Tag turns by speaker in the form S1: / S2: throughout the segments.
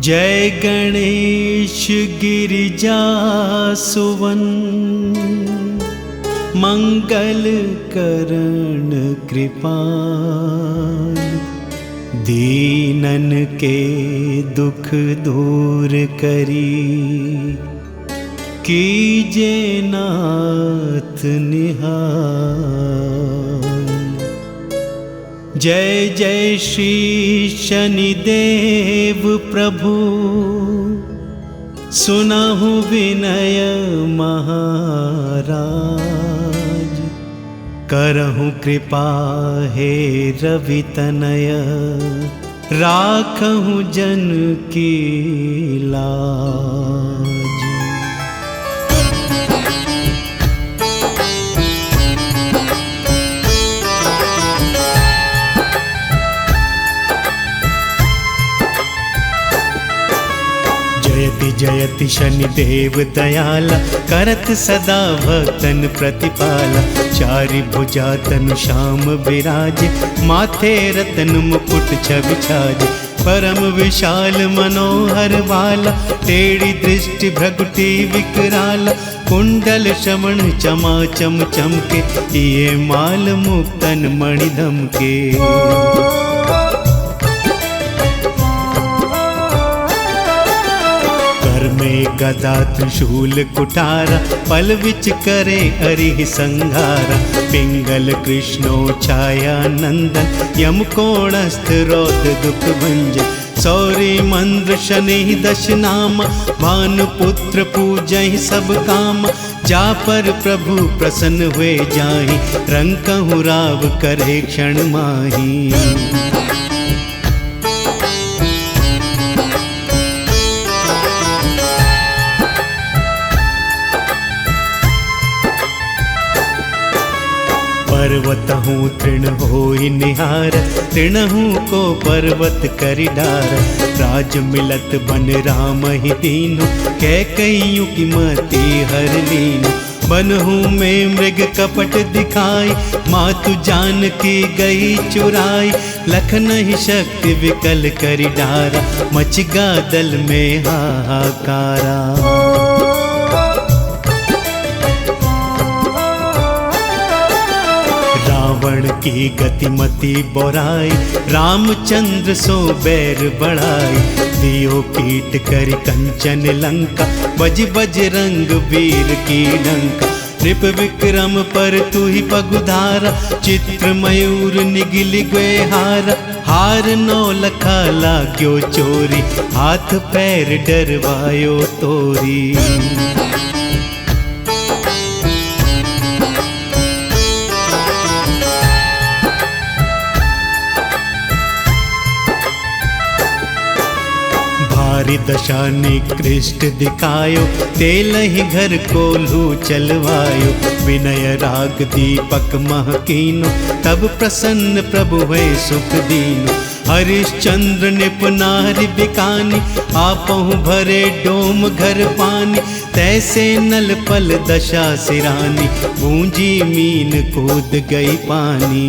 S1: जय गणेश गिरिजा सुवन, मंगल करण कृपाल। दीनन के दुख दूर करी, कीजे नाथ निहाल। जय जय श्री शनिदेव प्रभु, सुनहु विनय महाराज। करहु कृपा हे रवि तनय, राखहु जन की लाज। जयति जयति शनिदेव दयाला, करत सदा भक्तन प्रतिपाला। चारि भुजा तनु श्याम विराजे, माथे रतन मुकुट छवि छाजे। परम विशाल मनोहर बाला, टेढ़ी दृष्टि भ्रगुटी विकराला। कुंडल श्रवण चमा चम चमके, ये माल मुक्तन मणि धमके। में गदा त्रिशूल कुठारा, पल विच करे हरि संघारा। पिंगल कृष्णो छाया नंदन, यम कोणस्थ रौद्र दुख भंजन। सौरी मंद्र शनि दश नामा, भानुपुत्र पूजहि सब काम। जा पर प्रभु प्रसन्न हुए जाहि, रंकहु राव करे क्षण माही। पर्वतहूँ तृण होई निहार, तृणहूँ को पर्वत करि डार। राज मिलत बन राम ही दीनु, कैकेयी की मति हर लीनु। बनहूँ में मृग कपट दिखाई, मातु जानकी गई चुराई। लखन ही शक्ति विकल करि डारा, मच गा दल में हाहाकारा। रावण की गतिमति बोराई, रामचंद्र सो बैर बढ़ाई। दियो पीट करि कंचन लंका, बज बजरंग वीर की डंका। नृप विक्रम पर तू ही पगुधारा, चित्र मयूर निगिल गए हारा। हार नौ लखा लाग्यो चोरी, हाथ पैर डरवायो तोरी। भारी दशा निकृष्ट दिखायो, तेलहि घर कोल्हू चलवायो। विनय राग दीपक महकीनो, तब प्रसन्न प्रभु है सुख दीनो। हरिश्चंद्र निप नारि बिकानी, आपहु भरे डोम घर पानी। तैसे नल पल दशा सिरानी, गूंजी मीन कूद गई पानी।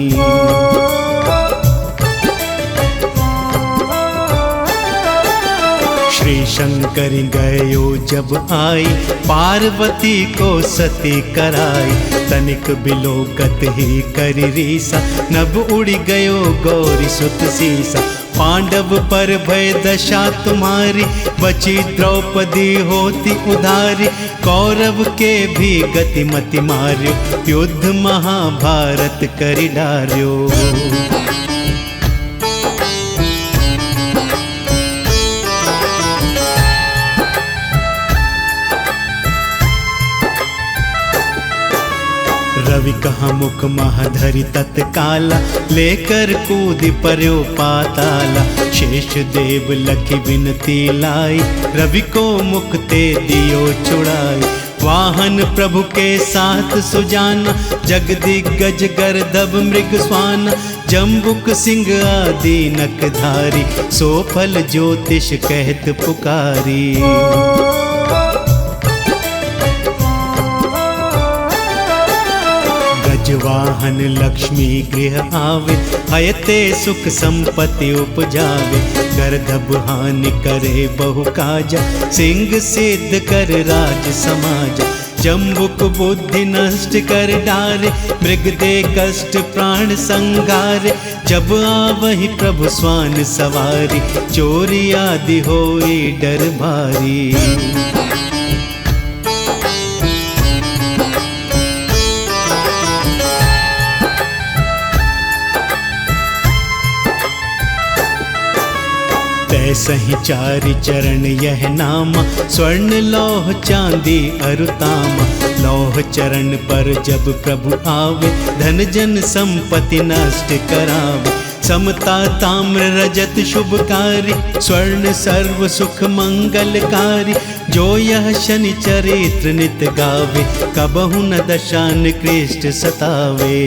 S1: श्री शंकर गयो जब आई, पार्वती को सती कराई। तनिक बिलोकत ही करि रीसा, नभ उड़ गयो गौरी सुत सीसा। पांडव पर भय दशा तुम्हारी, बची द्रौपदी होती उधारी। कौरव के भी गतिमति मार्यो, युद्ध महाभारत करि डार्यो। रवि कहा मुख महाधरि तत्काला, लेकर कूद पर्यो पाताला। शेष देव लखी विनती लाई, रवि को मुक्ते दियो छुड़ाई। वाहन प्रभु के साथ सुजाना, जगदिग्गज गर्दभ मृग स्वाना। जम्बुक सिंह आदि नखधारी, सो फल ज्योतिष कहत पुकारी। ब्रजवाहन लक्ष्मी गृह आवे, हयते सुख संपत्ति उपजावे। गर्दभ हानि करे बहु काजा, सिंह सिद्ध कर राज समाजा। जम्बुक बुद्धि नष्ट कर डारे, मृग दे कष्ट प्राण संगारे। जब आवहि प्रभु स्वान सवारी, चोरी आदि होई डर भारी। तैसहि चारि चरण यह नामा, स्वर्ण लौह चांदी अरुतामा। लौह चरण पर जब प्रभु आवे, धन जन संपत्ति नष्ट करावे। समता ताम्र रजत शुभकारी, स्वर्ण सर्व सुख मंगलकारी। जो यह शनि चरित्र नित गावे, कबहु न दशा निकृष्ट सतावे।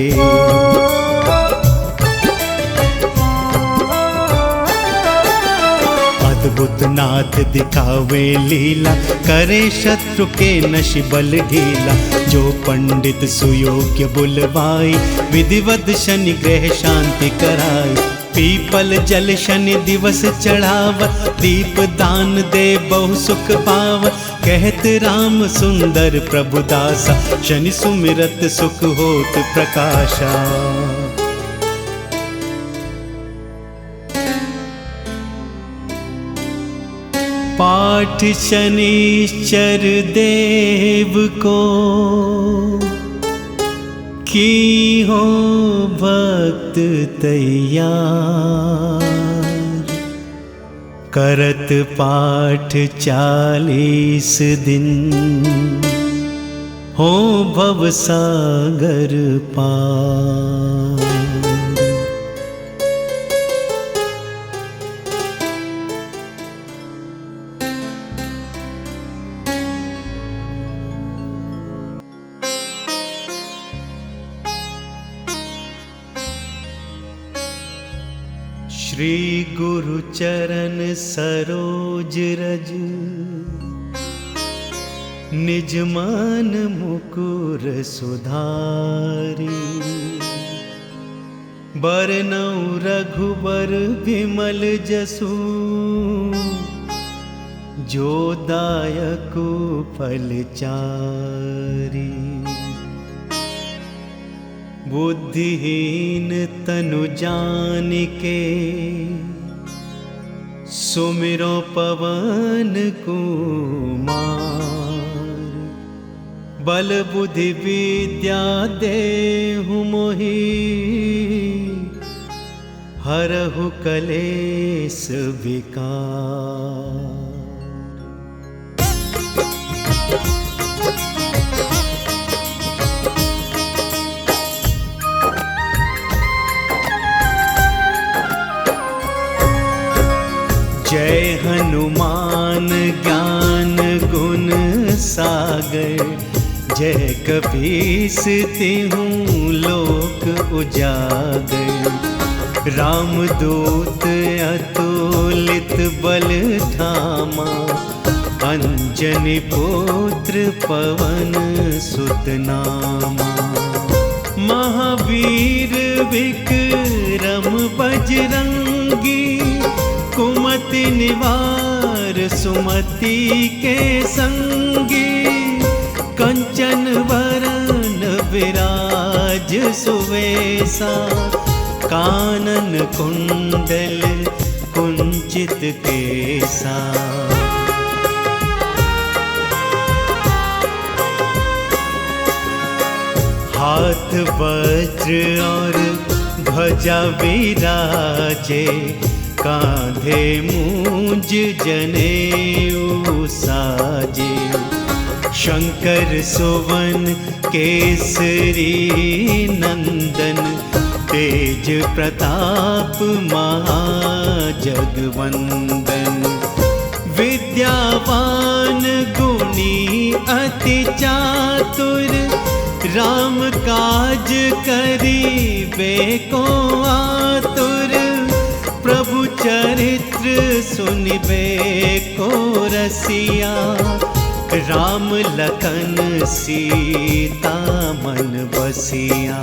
S1: अद्भुत नाथ दिखावे लीला, करे शत्रु के नशि बल ढीला। जो पंडित सुयोग्य बुलवाई, विधिवत शनि ग्रह शांति कराई। पीपल जल शनि दिवस चढ़ावत, दीप दान दे बहु सुख पावत। कहत राम सुंदर प्रभु दासा, शनि सुमिरत सुख होत प्रकाशा। पाठ शनिश्चर देव को, की हो भक्त तैयार। करत पाठ 40 दिन, हो भव सागर पार। श्री गुरु चरण सरोज रज, निज मन मुकुर सुधारी। बरनउँ रघुबर बिमल जसु, जो दायकु फल चारी। बुद्धिहीन तनु जानिके, सुमिरो पवन कुमार। बल बुद्धि विद्या देहु मोहि, हरहु कलेस विकार। जय हनुमान ज्ञान गुण सागर, जय कपीस तिहुँ लोक उजागर। रामदूत अतुलित बल धामा, अंजनी पुत्र पवन सुत नामा। महावीर विक्रम बजरंगी, कुमति निवार सुमति के संगी। कंचन वरन विराज सुवेसा, कानन कुंडल कुंचित केसा। हाथ वज्र और ध्वजा विराजे, कांधे मूंज जनेऊ साजे। शंकर सुवन केसरी नंदन, तेज प्रताप महाजगवंदन। विद्यावान गुणी अति चातुर, राम काज करिबे को आतुर। प्रभु चरित्र सुनिबे को रसिया, राम लखन सीता मन बसिया।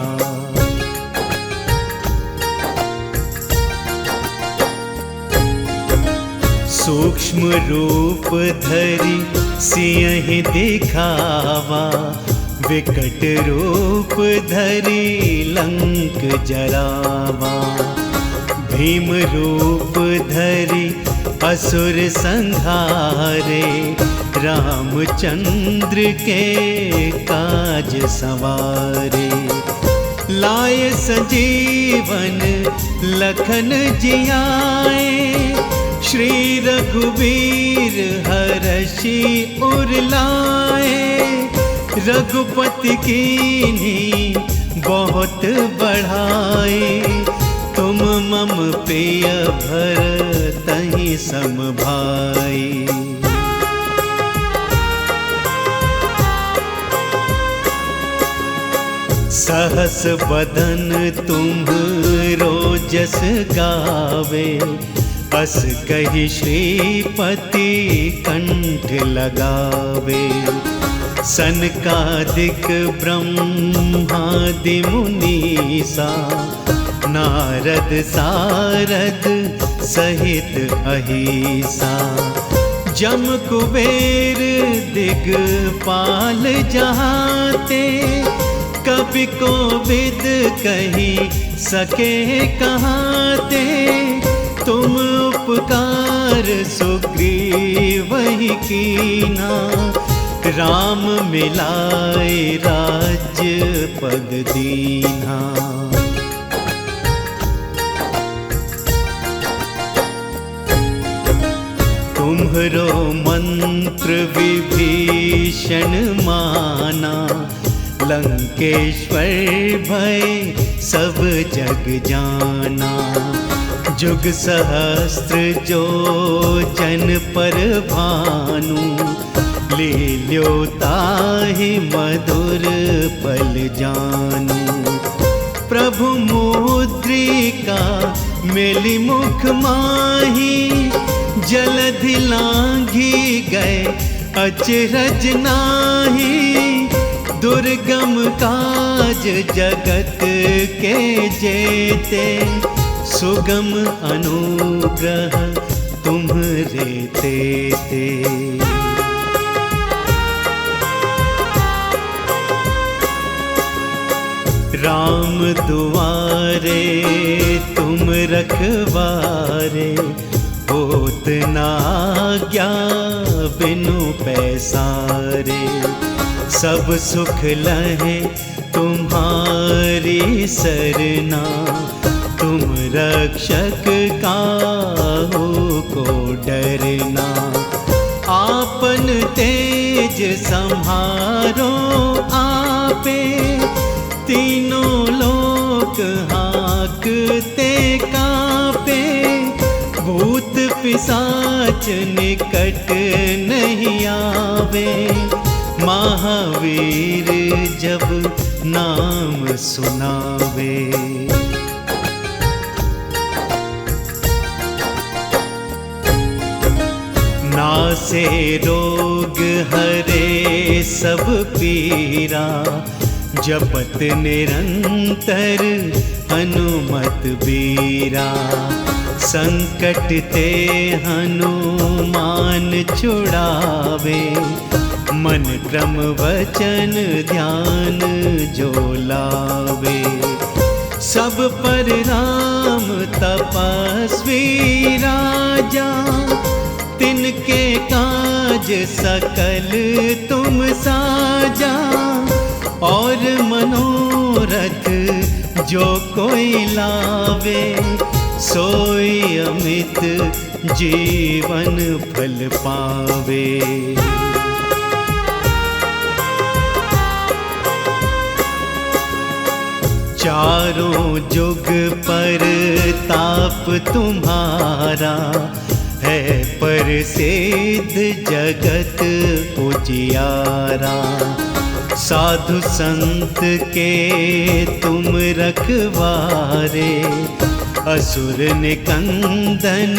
S1: सूक्ष्म रूप धरि सियहि दिखावा, विकट रूप धरि लंक जरावा। भीम रूप धरि असुर संहारे, रामचंद्र के काज सवारे। लाए संजीवन लखन जियाए, श्री रघुवीर हरषि उर लाए। रघुपति कीन्ही बहुत बढ़ाए, तुम मम प्रिय भरतहि सम भाई। सहस बदन तुम्हरो जस गावे, अस कहि श्रीपति कंठ लगावे। सनकादिक ब्रह्मादि मुनीसा, नारद सारद सहित अहिसा। जम कुबेर दिगपाल जहाते, कवि कोविद कही सके कहाते। तुम उपकार सुग्रीवहि कीना, राम मिलाए राज्य पद दीना। तुम्हरो मंत्र विभीषण माना, लंकेश्वर भय सब जग जाना। जुग सहस्त्र जो जन पर भानु, लील्यो ताहि मधुर पल जानू। प्रभु मुद्रिका मिली मुख माही, जलधि लांघी गए अचरज नाही। दुर्गम काज जगत के जेते, सुगम अनुग्रह तुम्हरे तेते। राम दुआरे तुम रखवारे, होत न आज्ञा बिनु पैसारे। सब सुख लहे तुम्हारी सरना, तुम रक्षक काहू को डरना। आपन तेज सम्हारो आपे, तीनों लोक हाँकते कापे। भूत पिशाच निकट नहीं आवे, महावीर जब नाम सुनावे। नासे रोग हरे सब पीरा, जपत निरंतर हनुमत बीरा। संकट ते हनुमान छुड़ावे, मन क्रम वचन ध्यान जो लावे। सब पर राम तपस्वी राजा, तिनके काज सकल तुम साजा। और मनोरथ जो कोई लावे, सोई अमित जीवन फल पावे। चारों जुग पर ताप तुम्हारा, है प्रसिद्ध जगत उजियारा। साधु संत के तुम रखवारे, असुर निकंदन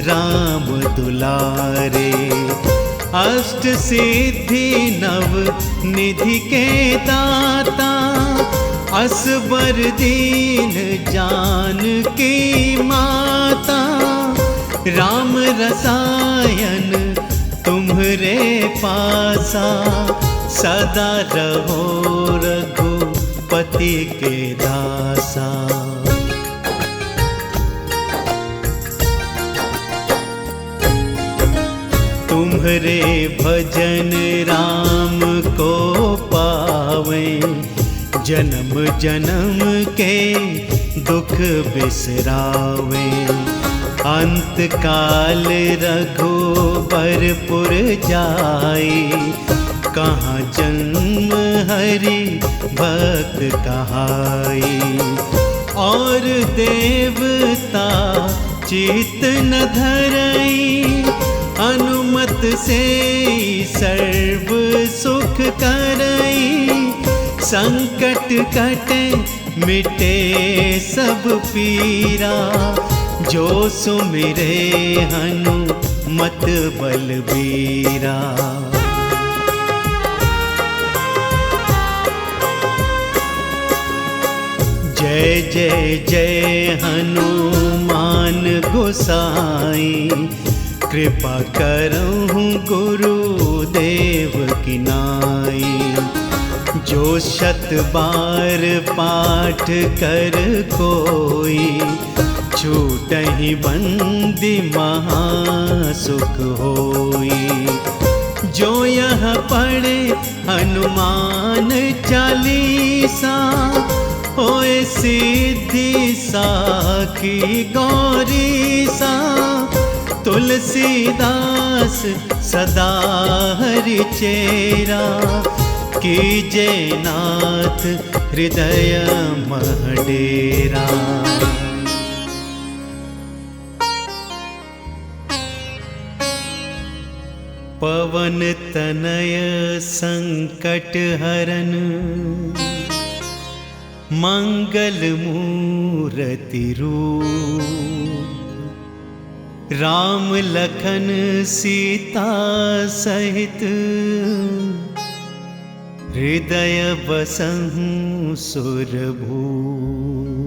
S1: राम दुलारे। अष्ट सिद्धि नव निधि के दाता, असबर दीन जान की माता। राम रसायन तुम्हरे पासा, सदा रहो रघुपति के दासा। तुम्हरे भजन राम को पावे, जन्म जन्म के दुख बिसरावे। अंत काल रघुबरपुर जाई, कहाँ जन्म हरि भक्त कहाई। और देवता चित न धरई, अनुमत से सर्व सुख करई। संकट कटे मिटे सब पीरा, जो सुमिरे हनुमत बलबीरा। जय जय जय हनुमान गोसाई, कृपा करहूँ गुरुदेव की नाई। जो शत बार पाठ कर कोई, छूटहि बंदी महासुख होई। जो यह पढ़े हनुमान चालीसा, होए सिद्धि साखी गौरीसा। तुलसीदास सदा हरि चेरा, कीजे नाथ हृदय मह डेरा। पवन तनय संकट हरन, मंगल मूरति रूप। राम लखन सीता सहित, हृदय बसहु सुरभूप।